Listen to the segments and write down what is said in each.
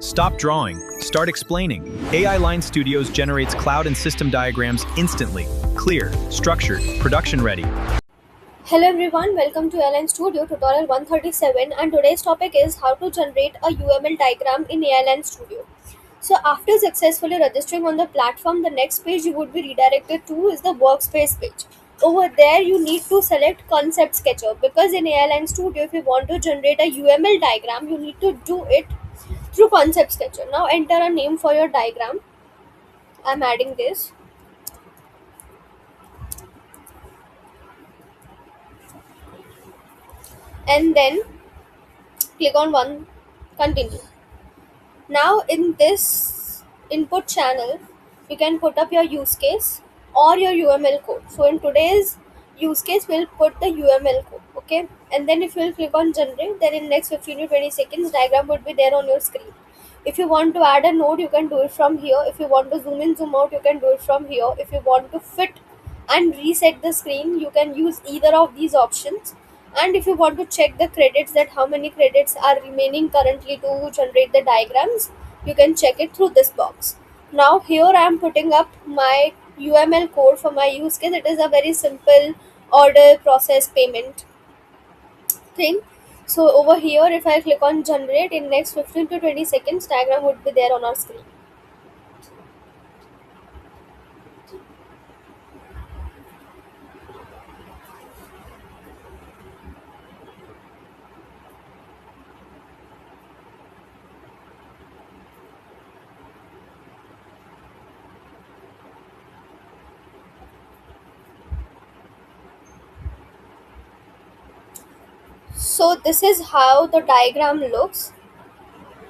Stop drawing, start explaining. AI Line Studios generates cloud and system diagrams instantly. Clear, structured, production ready. Hello everyone, welcome to Airline Studio tutorial 137, and today's topic is how to generate a UML diagram in Airline Studio. So after successfully registering on the platform, the next page you would be redirected to is the workspace page. Over there you need to select Concept Sketcher, because in Airline Studio if you want to generate a UML diagram you need to do it through Concept Sketcher. Now enter a name for your diagram. I'm adding this, and then click on one, continue. Now in this input channel, you can put up your use case or your UML code. So in today's use case, we'll put the UML code, okay? And then if you'll click on generate, then in next 15 to 20 seconds, diagram would be there on your screen. If you want to add a node, you can do it from here. If you want to zoom in, zoom out, you can do it from here. If you want to fit and reset the screen, you can use either of these options. And if you want to check the credits, that how many credits are remaining currently to generate the diagrams, you can check it through this box. Now here I am putting up my UML code for my use case. It is a very simple order process payment thing. So over here if I click on generate, in next 15 to 20 seconds diagram would be there on our screen. So this is how the diagram looks.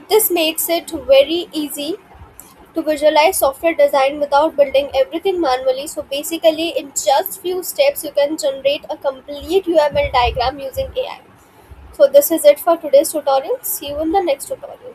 This makes it very easy to visualize software design without building everything manually. So basically in just few steps you can generate a complete UML diagram using AI. So this is it for today's tutorial. See you in the next tutorial.